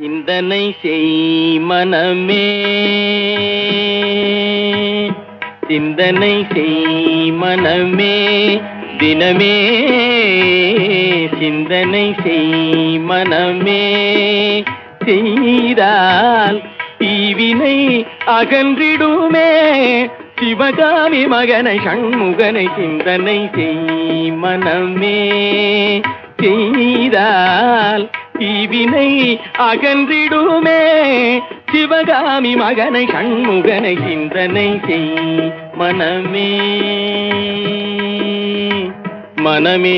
சிந்தனை செய் மனமே, சிந்தனை செய் மனமே, தினமே சிந்தனை செய் மனமே. செய்தால் தீவினை அகன்றிடுமே, சிவகாமி மகனை சண்முகனை சிந்தனை செய் மனமே. செய்தால் தீவினை அகன்றிடுமே, சிவகாமி மகனை சண்முகனை சிந்தனை செய் மனமே. மனமே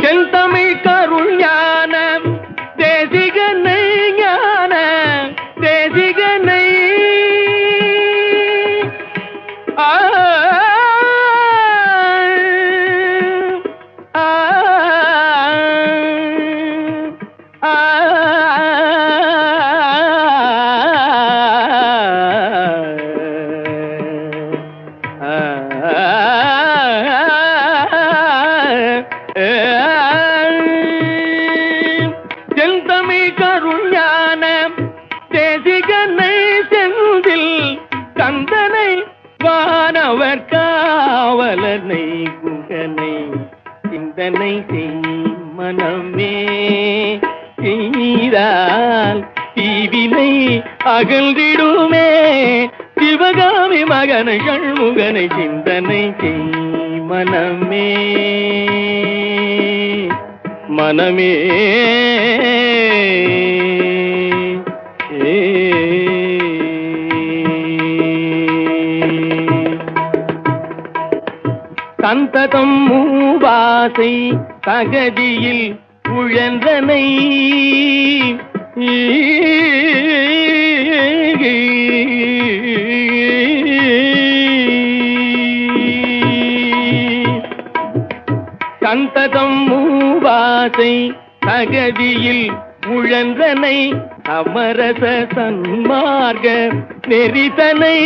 செந்தமிழ் கருள் ஞான தேசிகனை, ஞான தேசிகனை செந்தமிழ் கருள் ஞான தேசிகனை, செந்தில் கந்தனை வானவர் காவலனை குகனை சிந்தனை செய் மனமே. செய்தால் தீவினை அகன்றிடுமே, சிவகாமி மகனை சண்முகனை சிந்தனை செய் மனமே. மனமே சந்ததம் மூவாசை தகதியில் உழன்றனை, சந்ததம் மூவாசை தகதியில் உழன்றனை, அமரச சன்மார்க்க நெறிதனை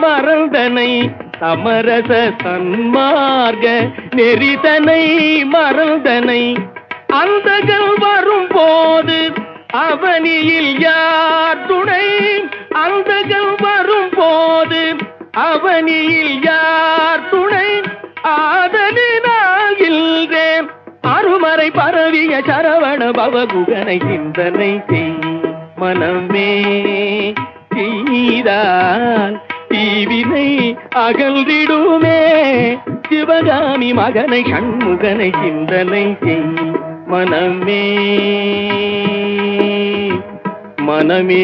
மறந்தனை, அமரச சன்மார்க்க நெறிதனை மறந்தனை. அந்தகள் வரும் போது அவனியில் யார் துணை, அந்தகள் வரும் போது அவனியில் யார் துணை. ஆதலினால் இல்றேன் அருமறை பரவிய சரவண பவகுகனை சிந்தனை செய் மனமே. செய்தால் தீவினை அகன்றிடுமே, சிவகாமி மகனை சண்முகனை சிந்தனை செய் மனமே. மனமே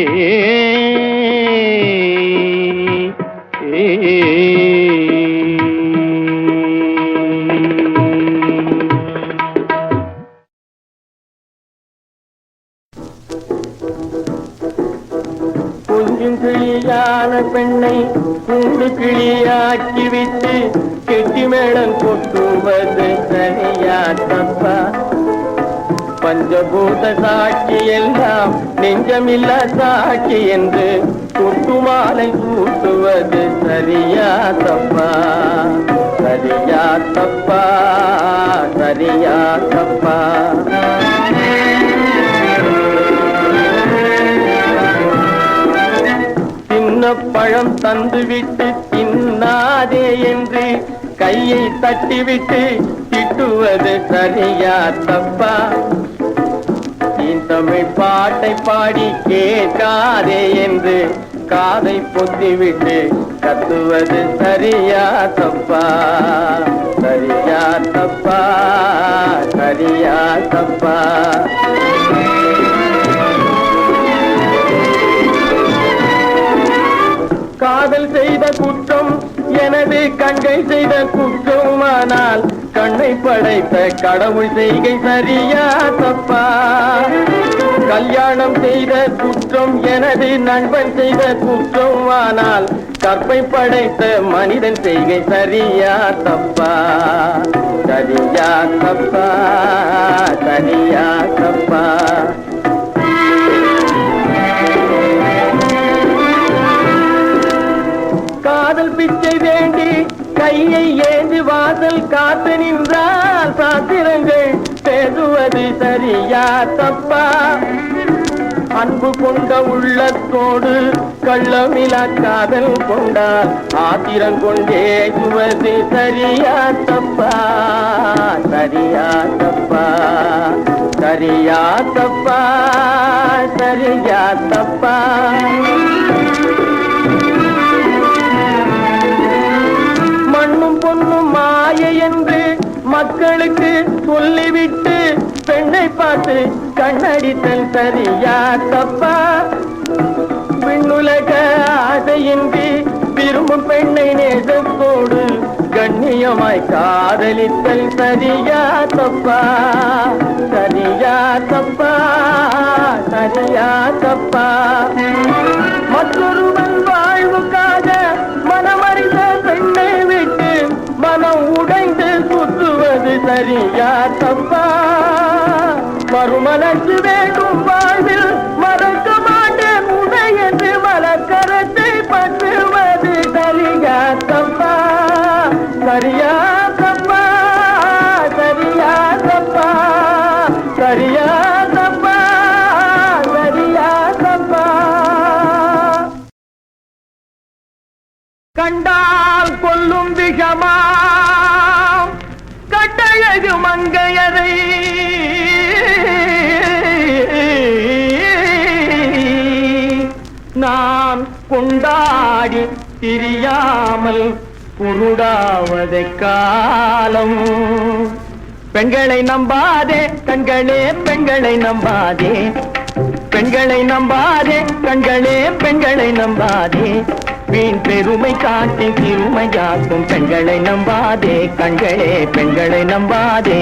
கொஞ்சம் கிளியான பெண்ணை கூண்டு கிளியாக்கிவிட்டு கெட்டி மேடம் கொட்டுவது சரியா தப்பா? பஞ்சபூத சாட்சி எல்லாம் நெஞ்சமில்ல சாட்சி என்று கொட்டுமாலை கூட்டுவது சரியா தப்பா? சரியா தப்பா? சரியா தப்பா? பழம் தந்துவிட்டு தின்னாதே என்று கையை தட்டிவிட்டு திட்டுவது சரியா தப்பா? தமிழ் பாட்டை பாடி கேட்காதே என்று காதை பொத்திவிட்டு கத்துவது சரியா தப்பா? சரியா தப்பா? சரியா தப்பா? காதல் செய்த குற்றம் எனது கண்கை செய்த குற்றமானால் கண்ணை படைத்த கடவுள் செய்கை சரியா தப்பா? கல்யாணம் செய்த குற்றம் எனது நண்பன் செய்த குற்றமானால் கற்பை படைத்த மனிதன் செய்கை சரியா தப்பா? சரியா தப்பா? சரியா தப்பா? காதல் பிச்சை வேண்டி கையை ஏந்தி வாசல் காத்து நின்றால் சாத்திரங்கள் பேசுவது சரியா தப்பா? அன்பு கொண்ட உள்ளத்தோடு கள்ளமிலா காதல் கொண்டால் ஆத்திரம் கொண்டே சுவது சரியா தப்பா? சரியா தப்பா? சரியா தப்பா? சரியா தப்பா? மண்ணும் பொண்ணும் மாய என்று மக்களுக்கு சொல்லிவிட்டு பெண்ணை பார்த்து கண்ணடித்தல் சரியா தப்பா? விண்ணுலக ஆசையின்றி விரும்பும் பெண்ணை நேசத்தோடு கண்ணியமாய் காதலித்தல் சரியா தப்பா? சரியா தப்பா? சரியா தப்பா? மற்றொருவன் வாழ்வுக்காக மனமறிந்த பெண்ணை விட்டு மனம் உடைந்து சுற்றுவது சரியா தப்பா? மறுமலர்ச்சி வேண்டும் வாழ்வில் மறக்க மாட்டேன் உடை என்று மலக்கரத்தை பற்றுவது சரியா தப்பா? சரியா தப்பா? சரியா தப்பா? சரியா தப்பா? சரியா தப்பா? கண்டால் கொல்லும் விஷமா கட்டழகு மங்கையரை நான் கொண்டாடி திரியாமல் குருடாவதை காலம். பெண்களை நம்பாதே கண்களே, பெண்களை நம்பாதே, பெண்களை நம்பாதே கண்களே, பெண்களை நம்பாதே, வீண் பெருமை காட்டி சிறுமையாக்கும் பெண்களை நம்பாதே கண்களே, பெண்களை நம்பாதே.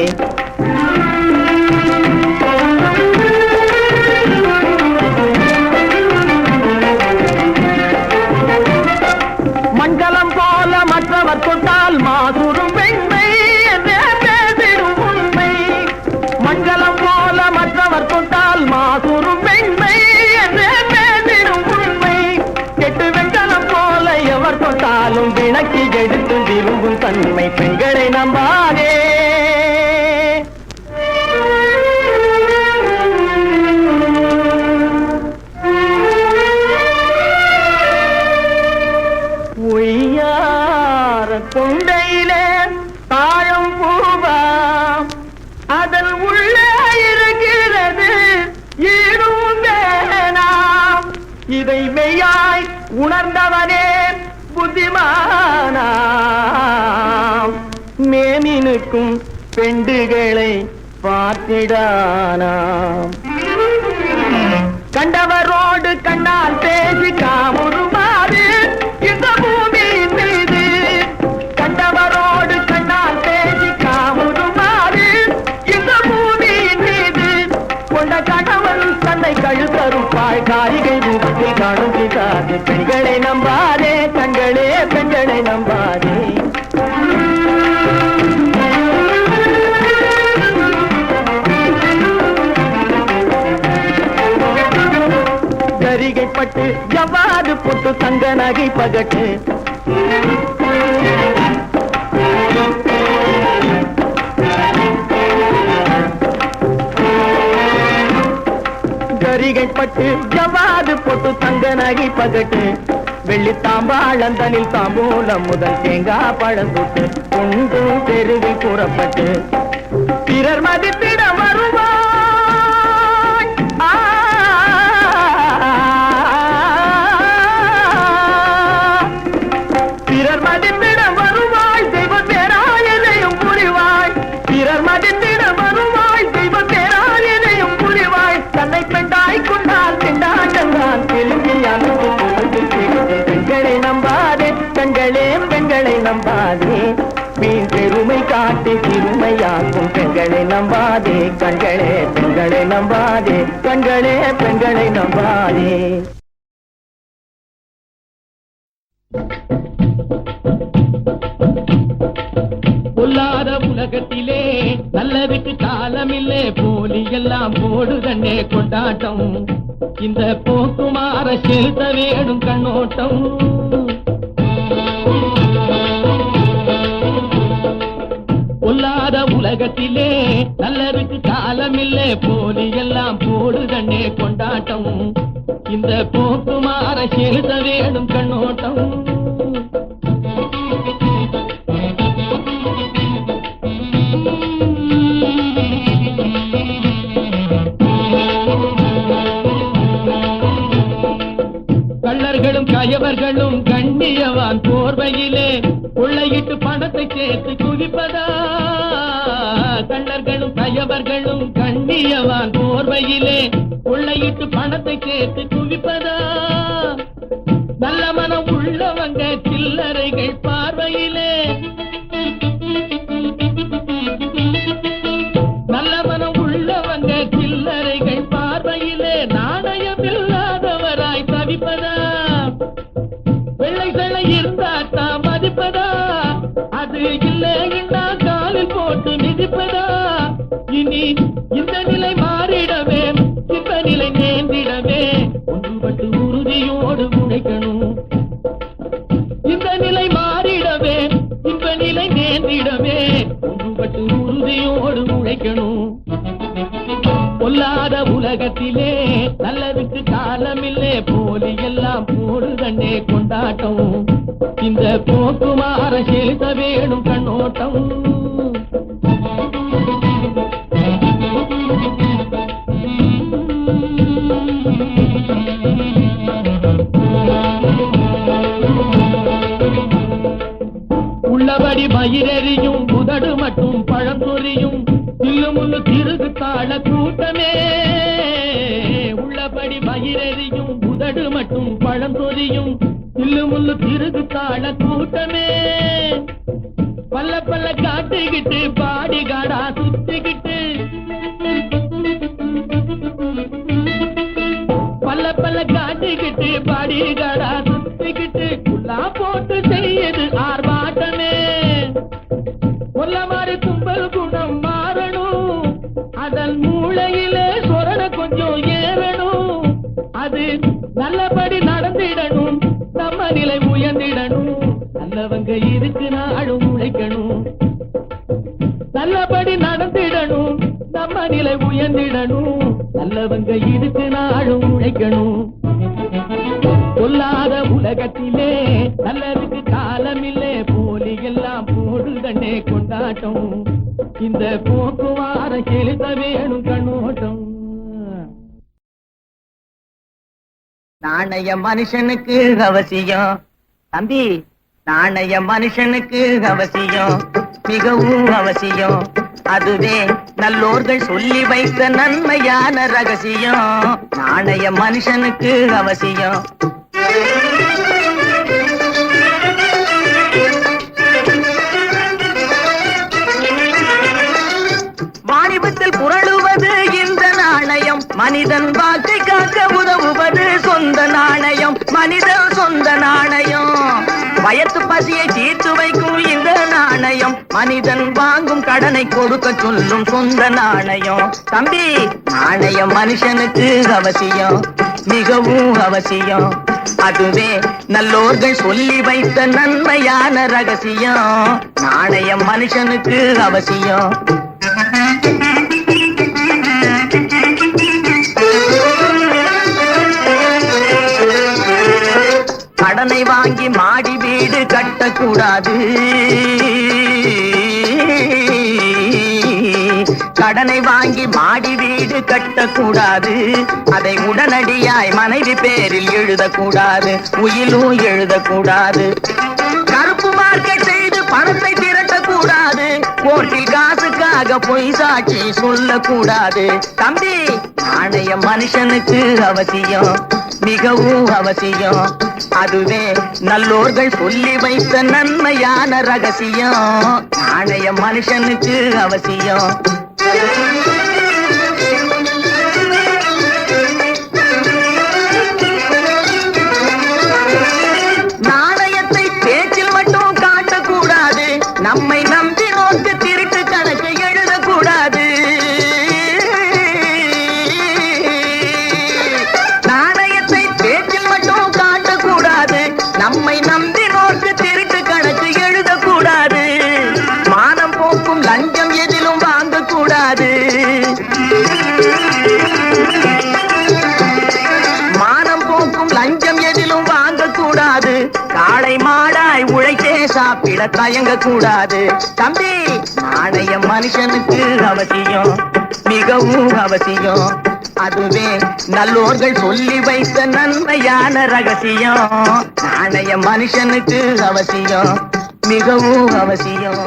மஞ்சளம் போல மற்றவர் தொட்டால் மாசுரும் பெண்மை என்றே பேசிடும் உண்மை. மஞ்சளம் போல மற்றவர் தொட்டால் மாசுரும் பெண்மை என்றே பேசிடும் உண்மை. கெட்டு வெண்கலம் போல எவர் தொட்டாலும் விளக்கி எடுத்து விரும்பும் தன்மை பெண்களை நம்பாதே. கொண்டையிலே தாழம் பூவா அதன் உள்ளே இருக்கிறது ஈடும் வேணாம். இதை மெய்யாய் உணர்ந்தவனே புத்திமானாம். மேமினுக்கும் பெண்டுகளை பார்த்திடானாம். கண்டவரோடு கண்ணால் பேசி காமுறுமாறு இந்த பூமியின் மீது. கண்டவரோடு கண்ணால் பேசி காமுறுமாறு இந்த பூமியின் மீது. கொண்ட கணவன் தன்னை கழுத்தருப்பாய் காரிகை ரூபத்தில் காணும் பிசாசு. பெண்களை நம்பாதே கண்களே, பெண்களை நம்பாதே. சரிகைப்பட்டு எவ்வாறு பொட்டு தங்க நகை பகட்டு. சரிகைப்பட்டு எவ்வாறு பொட்டு தங்க நகை பகட்டு. வெள்ளி தாம்பாளந்தனில் தாம்பூலம் முதல் தேங்காய் பழந்துட்டு கொண்டு தெருவில் கூறப்பட்டு பிறர் மதித்திட வருவாய். பிறர் மதித்திட வருவாய் தெய்வ பேராயனையும் புரிவாய். பிறர் மதித்திட வருவாய் தெய்வ பேராயனையும் புரிவாய். தன்னை பெண்டாய் கொண்டால் திண்டாட்டங்கான் திரும்பி அனுப்பு. பெண்களை நம்பாதே கண்களே, பெண்களை நம்பாதே, வீண் பெருமை காட்டி சிறுமையாக்கும் பெண்களை நம்பாதே கண்களே, பெண்களை நம்பாதே கண்களே, பெண்களை நம்பாதே. பொல்லாத உலகத்திலே நல்லதுக்கு காலமில்லே. போலி எல்லாம் போடுதண்ணே கொண்டாட்டம். இந்த போக்குமாற செலுத்த வேணும் கண்ணோட்டம். உலகத்திலே நல்லருக்கு காலமில்லை, போலி எல்லாம் போடுதண்ணே கொண்டாட்டம். இந்த போக்குமார செலுத்த வேணும் கண்ணோட்டம். கள்ளர்களும் கயவர்களும் கண்ணியவான் போர்வையிலே கொள்ளையிட்டு பணத்தை சேர்த்து குவிப்பதா. கள்ளர்களும் கயவர்களும் கண்ணியவான் போர்வையிலே கொள்ளையிட்டு பணத்தை சேர்த்து குவிப்பதா. நல்ல மனம் உள்ளவங்க சில்லறைகள் பார்வையிலே, நல்ல மனம் உள்ளவங்க சில்லறைகள் பார்வையிலே நாணயம் இல்லாதவராய் தவிப்பதா. வெள்ளைகளை இருந்தாத்தா மதிப்பதா, அது இல்லைன்னா காலில் போட்டு மிதிப்பதா. இனி இந்த நிலை மாறிடவே, இந்த நிலை நேர்ந்திடவே ஒன்றுபட்டு உறுதியோடு உழைக்கணும். இந்த நிலை மாறிடவே, இந்த நிலை நேர்ந்திடவே ஒன்றுபட்டு உறுதியோடு உழைக்கணும். பொல்லாத உலகத்திலே நல்லதுக்கு காலமில்லை, போலி எல்லாம் போடுதண்ணே கொண்டாட்டம். இந்த போக்குமார செலுத்த வேணும் கண்ணோட்டம். உள்ளபடி மயிரெறியும் உதடு மட்டும் பழம் சொரியும் தில்லுமுள்ளு திருகு தாழ கூட்டமே. உள்ளபடி மயிரெறியும் உதடு மட்டும் பழம் சொரியும் தில்லுமுள்ளு திருகு தாழ கூட்டமே. பல்ல பல்ல காட்டுகிட்டு பாடி காடா சுத்திக்கிட்டு, பல்ல பல்ல காட்டுகிட்டு பாடி காடா சுத்திக்கிட்டு குல்லா போட்டு செய்யுது ஆர்ப்பாட்டமே. கொல்ல மாதிரி கும்பல் குணம் மாறணும், அதன் மூளையிலே சொரண கொஞ்சம் ஏறணும். அது நல்லபடி நடந்திடணும், நம்ம நிலை உயர்ந்திடணும். நல்லவங்க இருக்கு நாளும் உழைக்கணும். நல்லபடி நடந்திடணும், நம்ம நிலை உயர்ந்திடணும். நல்லவங்க இருக்கு நாளும் உழைக்கணும். பொல்லாத உலகத்திலே நல்லதுக்கு காலமில்லை, போலி எல்லாம் போடுதண்ணே கொண்டாட்டம். இந்த போக்குவார செலுத்த வேணும் கண்ணோட்டம். நாணய மனுஷனுக்கு அவசியம் தம்பி, நாணய மனுஷனுக்கு அவசியம், மிகவும் அவசியம். அதுவே நல்லோர்கள் சொல்லி வைத்த நன்மையான ரகசியம். நாணய மனுஷனுக்கு அவசியம். வாணிபத்தில் புரளுவது இந்த நாணயம், மனிதன் வாக்கை காக்க உதவுவது சொந்த நாணயம், மனிதன் சொந்த நாணயம். வயத்து பசியை தீர்த்து வைக்கும் இந்த நாணயம், மனிதன் வாங்கும் கடனை கொடுக்க சொல்லும் சொந்த நாணயம். தம்பி, நாணயம் மனுஷனுக்கு அவசியம், மிகவும் அவசியம். அதுவே நல்லோர்கள் சொல்லி வைத்த நன்மையான ரகசியம். நாணயம் மனுஷனுக்கு அவசியம். கடனை வாங்கி மாடி வீடு கட்டக்கூடாது, கடனை வாங்கி மாடி வீடு கட்டக்கூடாது. அதை உடனடியாய் மனைவி பேரில் எழுதக்கூடாது, உயிலும் எழுதக்கூடாது. கருப்பு மார்க்கெட் செய்து பணத்தை திரட்டக்கூடாது, கோர்ட்டில் காசுக்காக பொய் சாட்சி சொல்லக்கூடாது. தம்பி, நாணயம் மனுஷனுக்கு அவசியம், மிகவும் அவசியம். அதுவே நல்லோர்கள் சொல்லி வைத்த நன்மையான ரகசியம். நாணயம் மனுஷனுக்கு அவசியம். நாணயத்தை பேச்சில் மட்டும் காட்டக்கூடாது, நம்மை நம்பி நோக்கு திருட்டு கணக்கு எழுதக்கூடாது. நாணயத்தை பேச்சில் மட்டும் காட்டக்கூடாது, நம்மை நம்பி நோக்கு திருட்டு கணக்கு எழுதக்கூடாது. மானம் போக்கும் லஞ்சம் எதிலும் சாப்பிட தயங்க கூடாது தம்பி. நாணயம் மனுஷனுக்கு அவசியம், மிகவும் அவசியம். அதுவே நல்லோர்கள் சொல்லி வைத்த நன்மையான ரகசியம். நாணயம் மனுஷனுக்கு அவசியம், மிகவும் அவசியம்.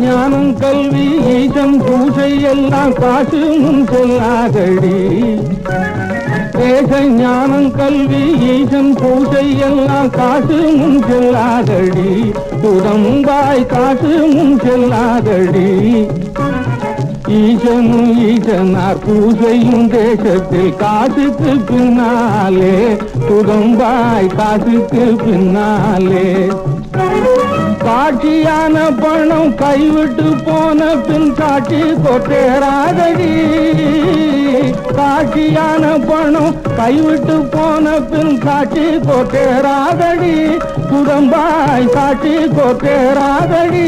ஞானம் கல்வி ஈசன் பூசை எல்லாம் காசு முன் செல்லாதடி. தேச ஞானம் கல்வி ஈசன் பூசை எல்லாம் காசு முன் செல்லாதடி. உடம்பாய் காசு முன் செல்லாதடி. ஈசனும் ஈசனார் பூசையும் தேசத்தில் காசுக்கு பின்னாலே. உடம்பாய் காசுக்கு பின்னாலே. காட்சியான பணம் கைவிட்டு போன பின் காட்சி கொட்டேராதடி. காட்சியான பணம் கைவிட்டு போன பின் காட்சி கொட்டேராதடி. குடம்பாய் காட்சி கொட்டேராதடி.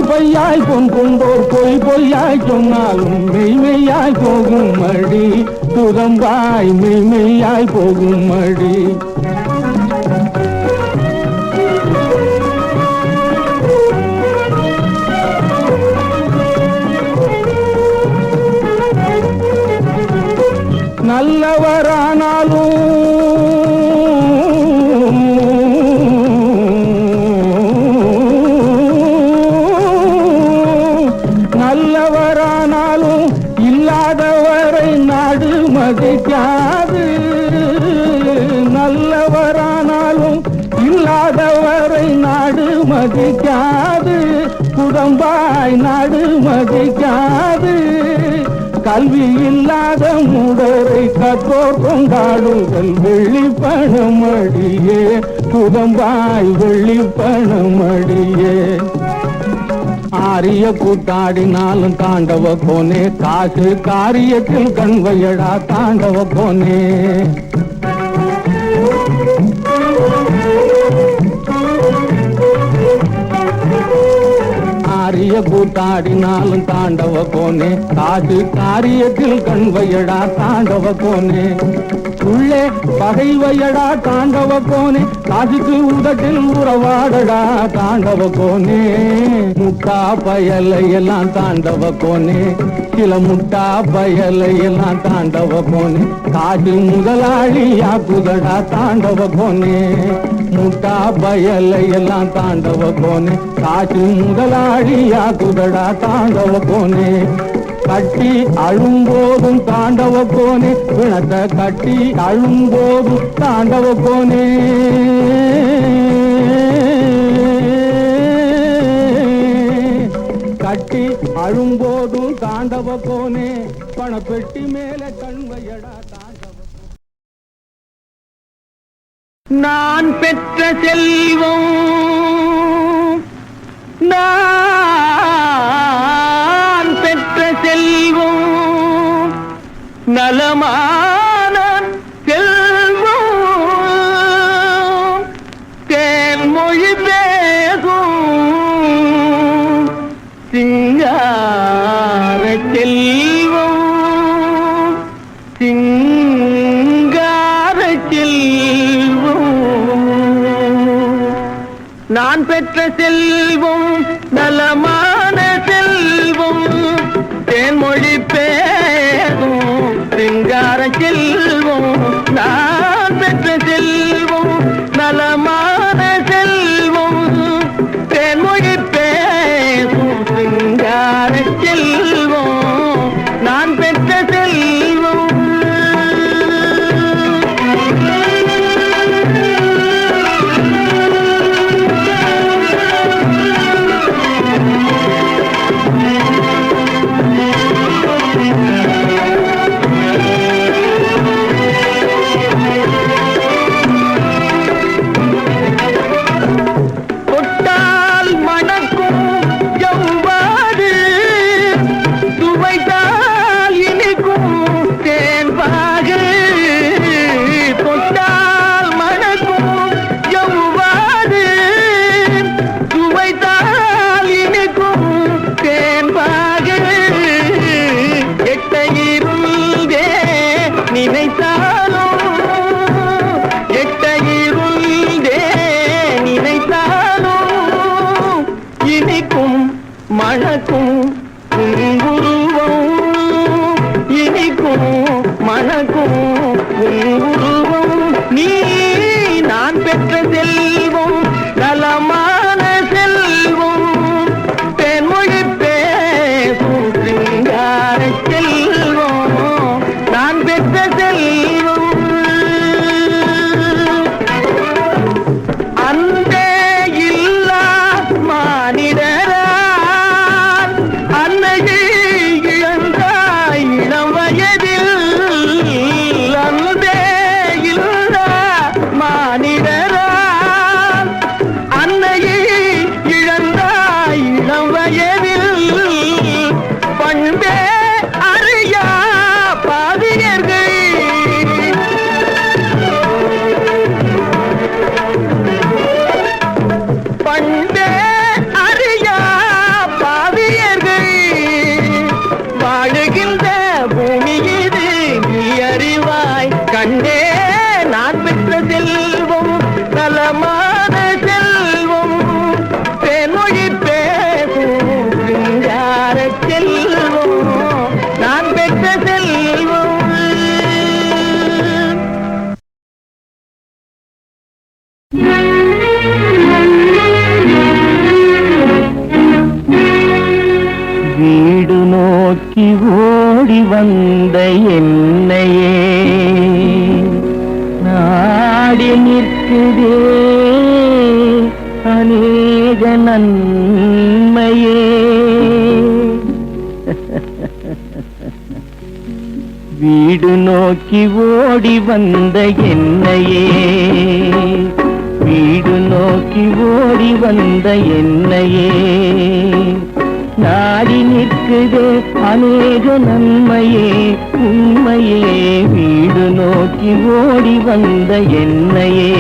பையாய் பொன் கொண்டோர் பொய் பொய்யாய் சொன்னாலும் மெய்மெய்யாய் போகும் மடி. குடம்பாய் மெய்மெய்யாய் போகும் மடி. நல்லவரானாலும் நல்லவரானாலும் இல்லாதவரை நாடு மதிக்காது. நல்லவரானாலும் இல்லாதவரை நாடு மதிக்காது. குடம்பாய் நாடு மதிக்காது. கல்வி இல்லாத மூடரை கற்றோர் கொண்டாடுங்கள் வெள்ளிப்பணமடியே. குதம்பாய் வெள்ளிப்பணமடியே. ஆரிய கூத்தாடினாலும் தாண்டவ கோனே. காசு காரியத்தில் கண்வையடா தாண்டவ கோனே. ஆரிய கூத்தாடினாலும் தாண்டவ கோனே. காசு காரியத்தில் கண்வையடா தாண்டவ கோனே. உள்ளே பகைவையடா தாண்டவ கோனே. காசுக்கு உதட்டில் உறவாடடா தாண்டவ கோனே. முட்டா பயலை எல்லாம் தாண்டவ கோனே. சில முட்டா பயலை எல்லாம் தாண்டவ கோனே. காசு முதலாளியாக்குதடா தாண்டவ கோனே. முட்டா பயலை எல்லாம் தாண்டவ கோனே. காசு முதலாளியாக்குதடா தாண்டவ கோனே. கட்டி அழும்போதும் தாண்டவ கோனே. பிணத்தை கட்டி அழும்போதும் தாண்டவ கோனே. கட்டி அழும்போதும் தாண்டவ கோனே. பணப்பெட்டி மேல கண்வையடா தாண்டவ. நான் பெற்ற செல்வம் நான் பெற்ற செல்வம் நலமான செல்வம். தேன்மொழி பேசும் சிங்கார செல்வம். சிங்கார செல்வம். நான் பெற்ற செல்வம் நலமான செல்வம். தேன்மொழி பேசும் சிங்கார செல்வம். நான் பெற்ற செல்வம் நலமான செல்வம். தேன்மொழி பேசும் சிங்கார செல்வம். நான் பெற்ற செல்வம். செல்வம் நலமான செல்வம் தேன்மொழி பேசும் சிங்கார செல்வம் நான் பெற்ற செல்வம் அன்பே இல்லா மானிடரால் அன்னையை இழந்தாய் இளம் வயதில் அன்பே இல்லா மானிடரால் அன்னையை இழந்தாய் இளம் வயதில் பண்பே அறியா பாவியர்கள் பண்பே அறியா பாவியர்கள் வாழுகின்ற பூமி இது நீ அறிவாய் கண்டே நான் பெற்ற செல்வம் நலமான செல்வம் தேன்மொழி பேசும் சிங்கார செல்வம் நான் பெற்ற செல்வம் வீடு நோக்கி ஓடி வந்த என்னையே நாடி நிற்குதே அநேக நன்மையே வீடு நோக்கி ஓடி வந்த என்னையே வீடு நோக்கி ஓடி வந்த என்னையே நாடி நிற்குதே அநேக நன்மையே உண்மையே வீடு நோக்கி ஓடி வந்த என்னையே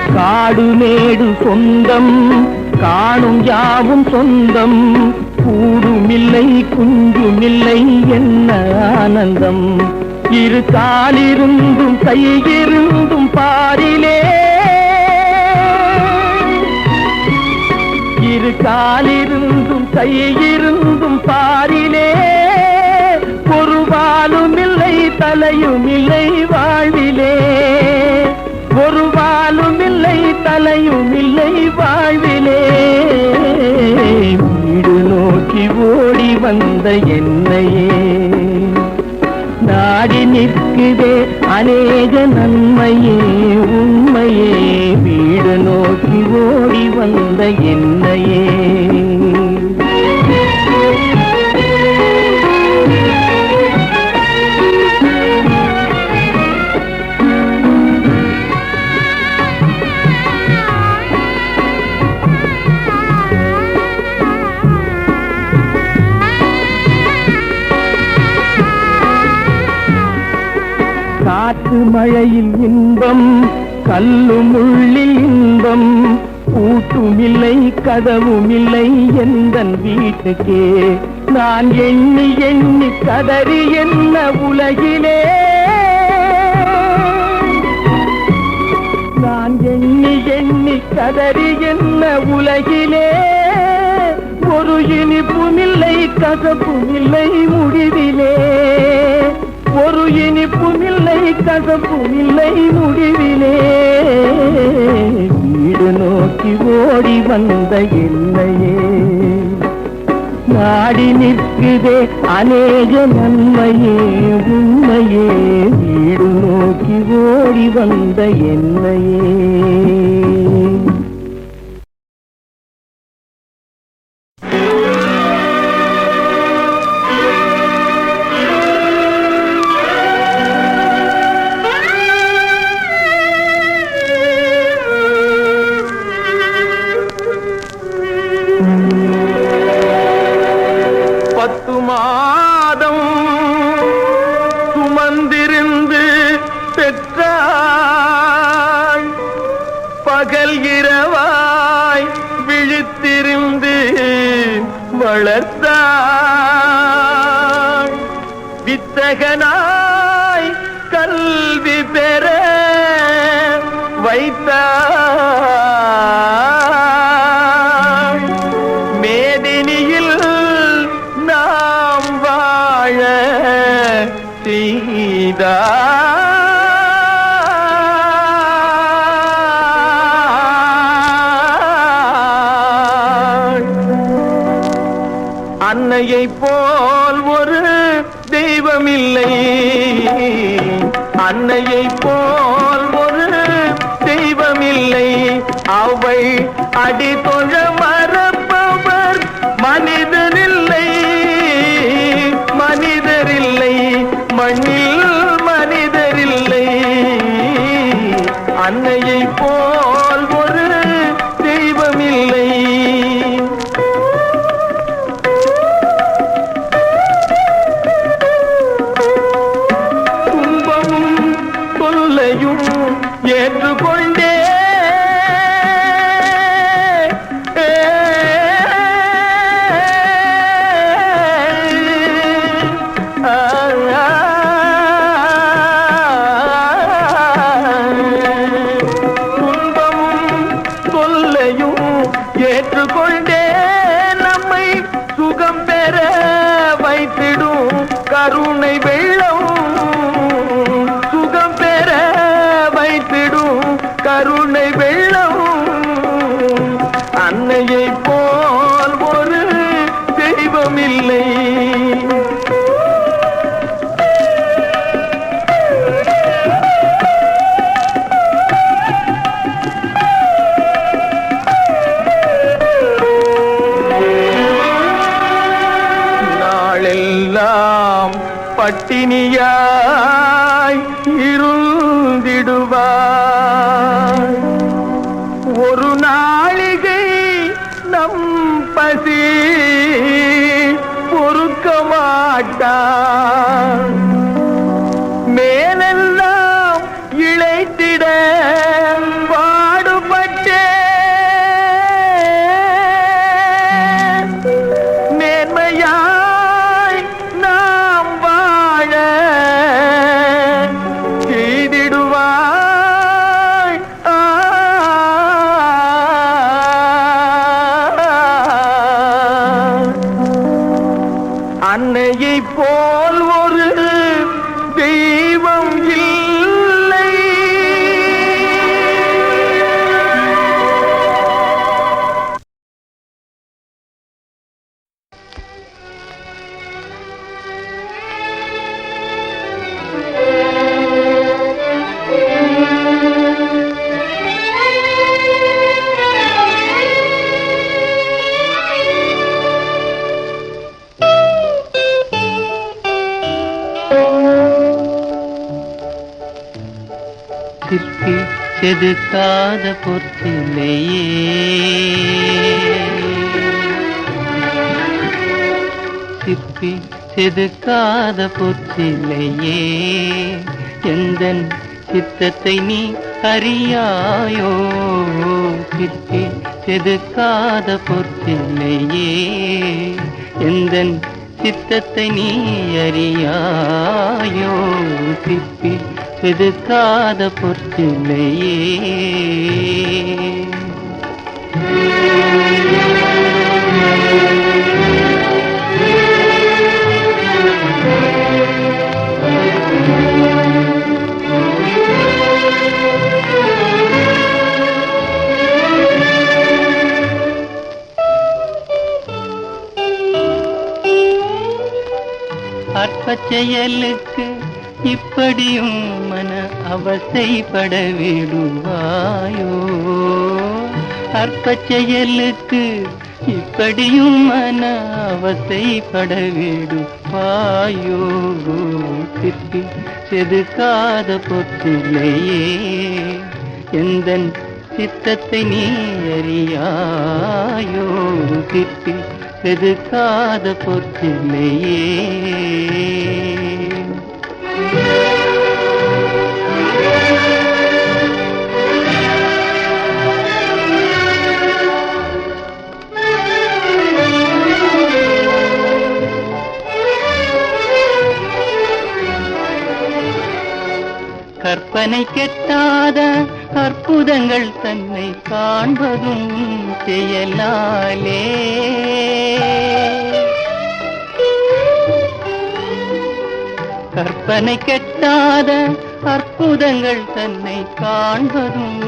காடு மேடு சொந்தம் காணும் யாவும் சொந்தம் கூடுமில்லை குஞ்சுமில்லை என்ன ஆனந்தம் இரு காலிருந்தும் கையிருந்தும் பாரிலே இரு காலிருந்தும் கையிருந்தும் பாரிலே ஒரு வாலுமில்லை தலையுமில்லை வாழ்விலே ஒரு வாலுமில்லை தலையுமில்லை வாழ்விலே வீடு நோக்கி ஓடி வந்த என்னையே நாடி நிற்குதே அநேக நன்மையே உண்மையே வீடு நோக்கி ஓடி வந்த என்னையே காற்று மழையில் இன்பம் கல்லு முள்ளில் இன்பம் பூட்டுமில்லை கதவுமில்லை எந்தன் வீட்டுக்கே நான் எண்ணி எண்ணி கதறி என்ன உலகிலே நான் எண்ணி எண்ணி கதறி என்ன உலகிலே ஒரு இனிப்புமில்லை கசப்புமில்லை முடிவிலே ஒரு இனிப்புமில்லை கசப்புமில்லை முடிவிலே வீடு நோக்கி ஓடி வந்த என்னையே நாடி நிற்குதே அநேக நன்மையே உண்மையே வீடு நோக்கி ஓடி வந்த என்னையே வித்தகனாய் கல்வி பெற வைத்தார். மேதினியில் நாம் வாழ செய்தார். அன்னையை போல் ஒரு தெய்வமில்லை, அன்னையை போல் ஒரு தெய்வமில்லை. அவள் அடி தொழ மறப்பவர் மனிதரில்லை, மனிதரில்லை, மண்ணில் மனிதரில்லை. அன்னையை போல் ஒரு தெய்வமில்லை. ஏற்றுக்கொண்டே துன்பமும் தொல்லையும் ஏற்றுக்கொண்டே நம்மை சுகம் பெற வைத்திடும் கருணை வெள்ளம், சுகம் பெற வைத்திடும் கருணை வெள்ளம். அன்னையை போல் ஒரு தெய்வமில்லை. நாளெல்லாம் பட்டினியாய் இருந்திடுவார். ஒரு நாளிகை நம் பசி பொறுக்க மாட்டார். மேலெல்லாம் இழைத்திட பாடுபட்டே மேன்மையாய் நாம் வாழ செய்திடுவாய். அன்னையை போல் ஒரு தெய்வம் இல்லை. சிற்பி செதுக்காத பொற்சிலையே, சிற்பி செதுக்காத பொற்சிலையே, எந்தன் சித்தத்தை நீ அறியாயோ. சிற்பி செதுக்காத பொற்சிலையே, எந்தன் சித்தத்தை நீ அறியாயோ. சிற்பி செதுக்காத பொற்சிலையே. அற்பச் செயலுக்கு இப்படியும் மன அவசைப்பட விடுவாயோ. அற்பச் செயலுக்கு இப்படியும் மன அவசைப்பட விடுவாயோ. சிற்பி செதுக்காத பொற்சிலையே, எந்தன் சித்தத்தை நீ அறியாயோ. சிற்பி செதுக்காத பொற்சிலையே. கற்பனை கெட்டாத அற்புதங்கள் தன்னை காண்பதும் செயலாலே. கற்பனை கெட்டாத அற்புதங்கள் தன்னை காண்பதும்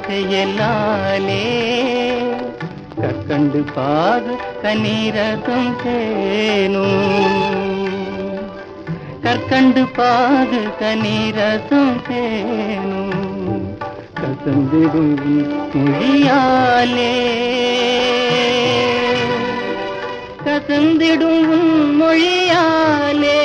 செயலாலே. கற்கண்டு பாகு கண்ணீரதும் தேனும், கற்கண்டு பாகு கண்ணீரதும் தேனும் கசந்திடும் மொழியாலே. கசந்திடும் மொழியாலே.